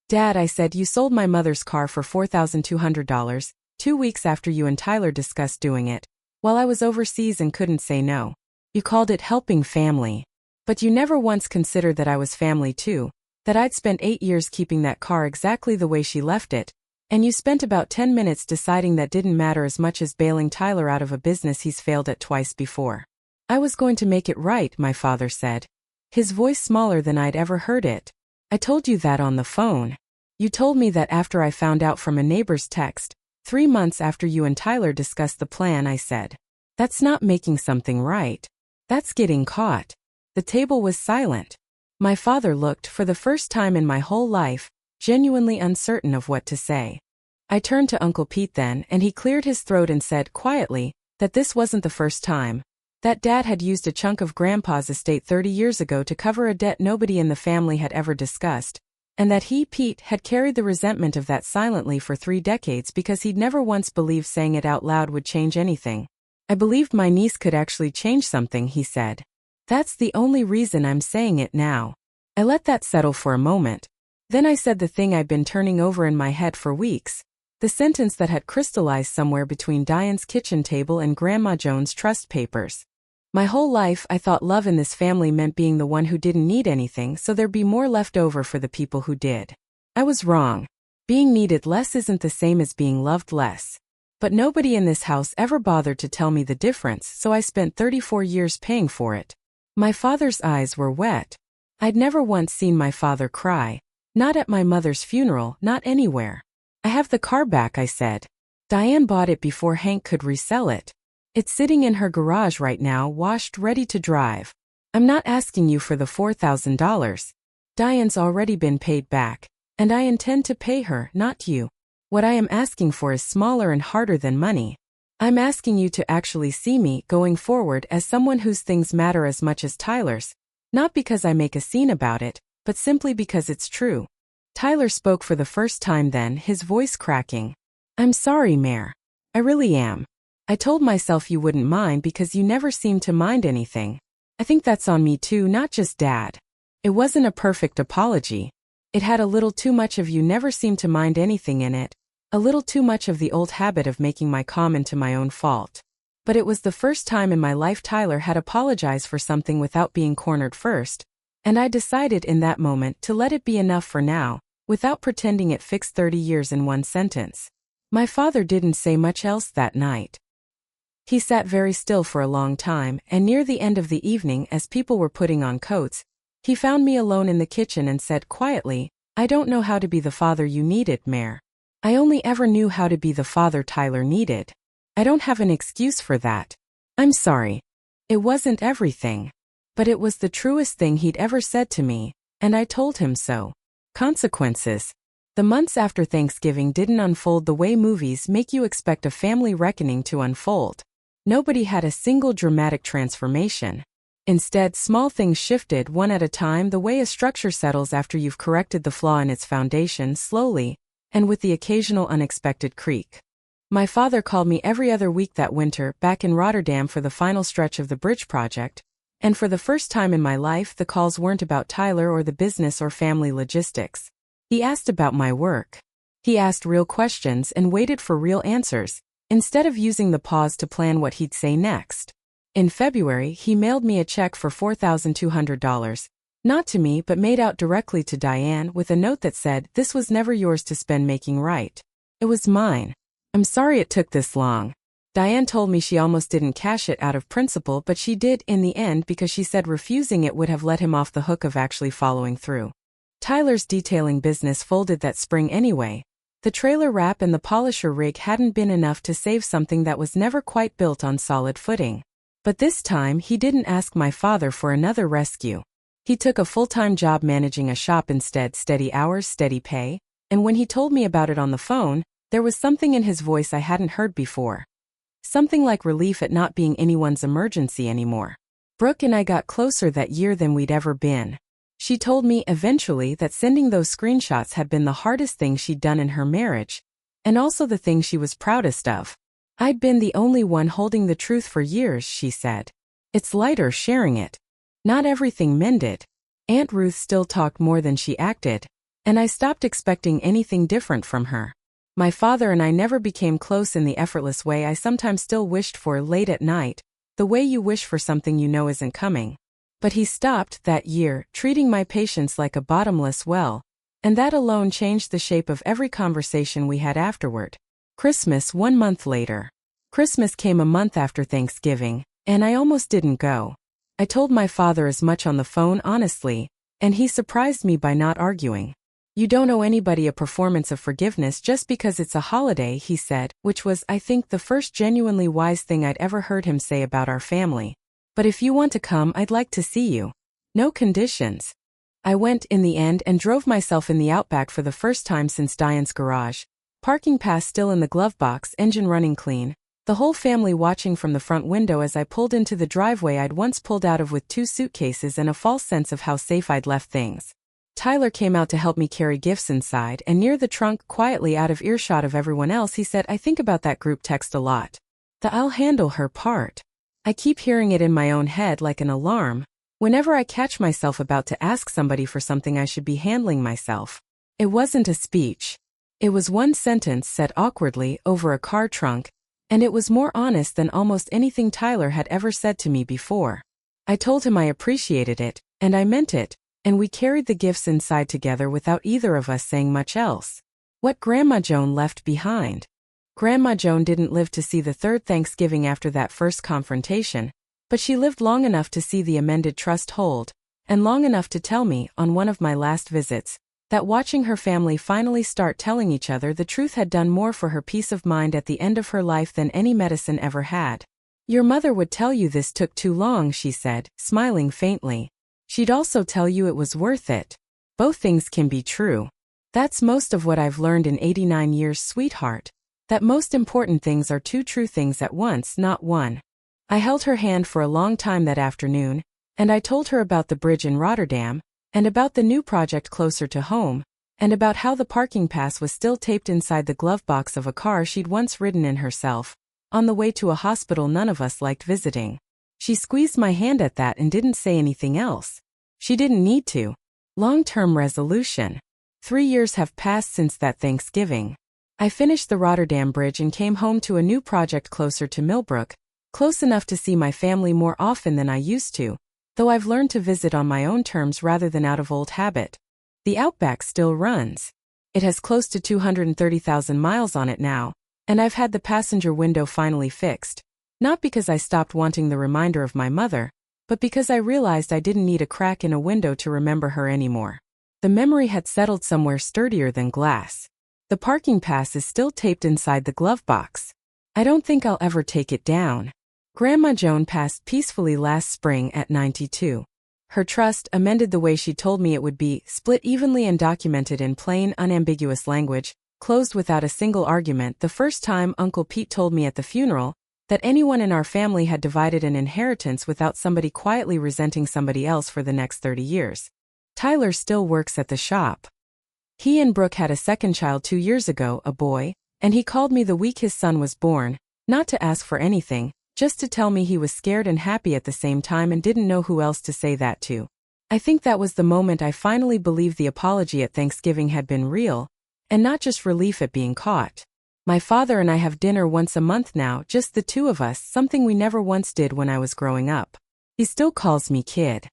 Speaker 1: Dad, I said, you sold my mother's car for $4,200, 2 weeks after you and Tyler discussed doing it, while I was overseas and couldn't say no. You called it helping family. But you never once considered that I was family too, that I'd spent 8 years keeping that car exactly the way she left it, and you spent about 10 minutes deciding that didn't matter as much as bailing Tyler out of a business he's failed at twice before. I was going to make it right, my father said. His voice smaller than I'd ever heard it. I told you that on the phone. You told me that after I found out from a neighbor's text, 3 months after you and Tyler discussed the plan, I said. That's not making something right. That's getting caught. The table was silent. My father looked, for the first time in my whole life, genuinely uncertain of what to say. I turned to Uncle Pete then, and he cleared his throat and said quietly that this wasn't the first time. That Dad had used a chunk of Grandpa's estate 30 years ago to cover a debt nobody in the family had ever discussed, and that he, Pete, had carried the resentment of that silently for 3 decades because he'd never once believed saying it out loud would change anything. I believed my niece could actually change something, he said. That's the only reason I'm saying it now. I let that settle for a moment. Then I said the thing I'd been turning over in my head for weeks, the sentence that had crystallized somewhere between Diane's kitchen table and Grandma Jones' trust papers. My whole life I thought love in this family meant being the one who didn't need anything so there'd be more left over for the people who did. I was wrong. Being needed less isn't the same as being loved less. But nobody in this house ever bothered to tell me the difference, so I spent 34 years paying for it. My father's eyes were wet. I'd never once seen my father cry. Not at my mother's funeral, not anywhere. I have the car back, I said. Diane bought it before Hank could resell it. It's sitting in her garage right now, washed, ready to drive. I'm not asking you for the $4,000. Diane's already been paid back, and I intend to pay her, not you. What I am asking for is smaller and harder than money. I'm asking you to actually see me, going forward, as someone whose things matter as much as Tyler's, not because I make a scene about it, but simply because it's true. Tyler spoke for the first time then, his voice cracking. I'm sorry, Mare. I really am. I told myself you wouldn't mind because you never seemed to mind anything. I think that's on me too, not just Dad. It wasn't a perfect apology. It had a little too much of you never seemed to mind anything in it, a little too much of the old habit of making my comment to my own fault. But it was the first time in my life Tyler had apologized for something without being cornered first, and I decided in that moment to let it be enough for now, without pretending it fixed 30 years in one sentence. My father didn't say much else that night. He sat very still for a long time, and near the end of the evening, as people were putting on coats, he found me alone in the kitchen and said quietly, I don't know how to be the father you needed, Mare. I only ever knew how to be the father Tyler needed. I don't have an excuse for that. I'm sorry. It wasn't everything. But it was the truest thing he'd ever said to me, and I told him so. Consequences. The months after Thanksgiving didn't unfold the way movies make you expect a family reckoning to unfold. Nobody had a single dramatic transformation. Instead, small things shifted one at a time, the way a structure settles after you've corrected the flaw in its foundation, slowly, and with the occasional unexpected creak. My father called me every other week that winter, back in Rotterdam for the final stretch of the bridge project, and for the first time in my life the calls weren't about Tyler or the business or family logistics. He asked about my work. He asked real questions and waited for real answers, instead of using the pause to plan what he'd say next. In February, he mailed me a check for $4,200, not to me but made out directly to Diane with a note that said, this was never yours to spend making right. It was mine. I'm sorry it took this long. Diane told me she almost didn't cash it out of principle, but she did in the end because she said refusing it would have let him off the hook of actually following through. Tyler's detailing business folded that spring anyway. The trailer wrap and the polisher rig hadn't been enough to save something that was never quite built on solid footing. But this time he didn't ask my father for another rescue. He took a full-time job managing a shop instead, steady hours, steady pay, and when he told me about it on the phone, there was something in his voice I hadn't heard before. Something like relief at not being anyone's emergency anymore. Brooke and I got closer that year than we'd ever been. She told me eventually that sending those screenshots had been the hardest thing she'd done in her marriage, and also the thing she was proudest of. I'd been the only one holding the truth for years, she said. It's lighter sharing it. Not everything mended. Aunt Ruth still talked more than she acted, and I stopped expecting anything different from her. My father and I never became close in the effortless way I sometimes still wished for late at night, the way you wish for something you know isn't coming. But he stopped that year, treating my patience like a bottomless well, and that alone changed the shape of every conversation we had afterward. Christmas 1 month later. Christmas came a month after Thanksgiving, and I almost didn't go. I told my father as much on the phone honestly, and he surprised me by not arguing. You don't owe anybody a performance of forgiveness just because it's a holiday, he said, which was, I think, the first genuinely wise thing I'd ever heard him say about our family. But if you want to come, I'd like to see you. No conditions. I went in the end and drove myself in the Outback for the first time since Diane's garage. Parking pass still in the glove box, engine running clean. The whole family watching from the front window as I pulled into the driveway I'd once pulled out of with 2 suitcases and a false sense of how safe I'd left things. Tyler came out to help me carry gifts inside, and near the trunk, quietly out of earshot of everyone else, he said, I think about that group text a lot. The I'll handle her part. I keep hearing it in my own head like an alarm. Whenever I catch myself about to ask somebody for something I should be handling myself. It wasn't a speech. It was one sentence said awkwardly over a car trunk, and it was more honest than almost anything Tyler had ever said to me before. I told him I appreciated it, and I meant it, and we carried the gifts inside together without either of us saying much else. What Grandma Joan left behind. Grandma Joan didn't live to see the third Thanksgiving after that first confrontation, but she lived long enough to see the amended trust hold, and long enough to tell me, on one of my last visits, that watching her family finally start telling each other the truth had done more for her peace of mind at the end of her life than any medicine ever had. Your mother would tell you this took too long, she said, smiling faintly. She'd also tell you it was worth it. Both things can be true. That's most of what I've learned in 89 years, sweetheart. That most important things are 2 true things at once, not one. I held her hand for a long time that afternoon, and I told her about the bridge in Rotterdam, and about the new project closer to home, and about how the parking pass was still taped inside the glove box of a car she'd once ridden in herself, on the way to a hospital none of us liked visiting. She squeezed my hand at that and didn't say anything else. She didn't need to. Long-term resolution. 3 years have passed since that Thanksgiving. I finished the Rotterdam Bridge and came home to a new project closer to Millbrook, close enough to see my family more often than I used to, though I've learned to visit on my own terms rather than out of old habit. The Outback still runs. It has close to 230,000 miles on it now, and I've had the passenger window finally fixed, not because I stopped wanting the reminder of my mother, but because I realized I didn't need a crack in a window to remember her anymore. The memory had settled somewhere sturdier than glass. The parking pass is still taped inside the glove box. I don't think I'll ever take it down. Grandma Joan passed peacefully last spring at 92. Her trust, amended the way she told me it would be, split evenly and documented in plain, unambiguous language, closed without a single argument the first time Uncle Pete told me at the funeral that anyone in our family had divided an inheritance without somebody quietly resenting somebody else for the next 30 years. Tyler still works at the shop. He and Brooke had a second child 2 years ago, a boy, and he called me the week his son was born, not to ask for anything, just to tell me he was scared and happy at the same time and didn't know who else to say that to. I think that was the moment I finally believed the apology at Thanksgiving had been real, and not just relief at being caught. My father and I have dinner once a month now, just the 2 of us, something we never once did when I was growing up. He still calls me kid.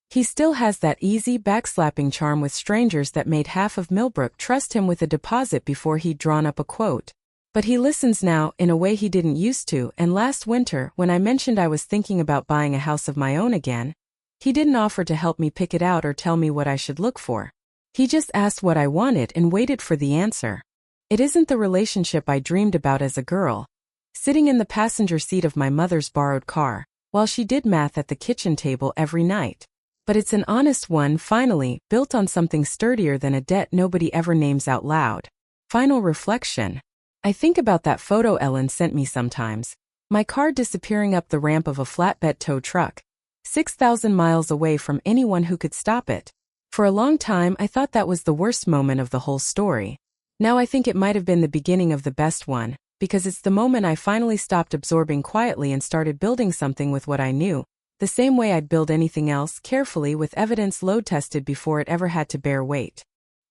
Speaker 1: He still has that easy, backslapping charm with strangers that made half of Millbrook trust him with a deposit before he'd drawn up a quote. But he listens now in a way he didn't used to, and last winter, when I mentioned I was thinking about buying a house of my own again, he didn't offer to help me pick it out or tell me what I should look for. He just asked what I wanted and waited for the answer. It isn't the relationship I dreamed about as a girl, sitting in the passenger seat of my mother's borrowed car, while she did math at the kitchen table every night. But it's an honest one, finally, built on something sturdier than a debt nobody ever names out loud. Final reflection. I think about that photo Ellen sent me sometimes. My car disappearing up the ramp of a flatbed tow truck, 6,000 miles away from anyone who could stop it. For a long time I thought that was the worst moment of the whole story. Now I think it might have been the beginning of the best one, because it's the moment I finally stopped absorbing quietly and started building something with what I knew, the same way I'd build anything else, carefully with evidence load-tested before it ever had to bear weight.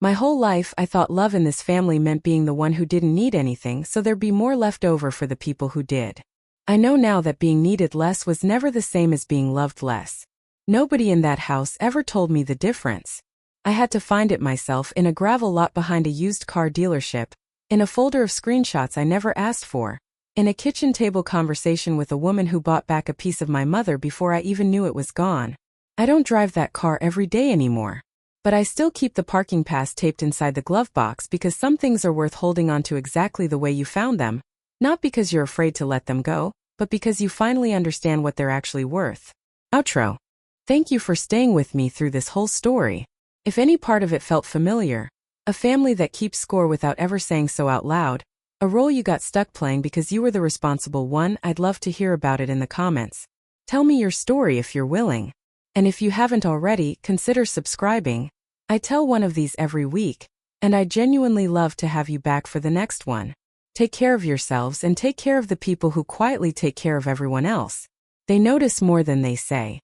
Speaker 1: My whole life I thought love in this family meant being the one who didn't need anything so there'd be more left over for the people who did. I know now that being needed less was never the same as being loved less. Nobody in that house ever told me the difference. I had to find it myself in a gravel lot behind a used car dealership, in a folder of screenshots I never asked for, in a kitchen table conversation with a woman who bought back a piece of my mother before I even knew it was gone. I don't drive that car every day anymore. But I still keep the parking pass taped inside the glove box because some things are worth holding on to exactly the way you found them, not because you're afraid to let them go, but because you finally understand what they're actually worth. Outro. Thank you for staying with me through this whole story. If any part of it felt familiar, a family that keeps score without ever saying so out loud, a role you got stuck playing because you were the responsible one, I'd love to hear about it in the comments. Tell me your story if you're willing. And if you haven't already, consider subscribing. I tell one of these every week, and I genuinely love to have you back for the next one. Take care of yourselves and take care of the people who quietly take care of everyone else. They notice more than they say.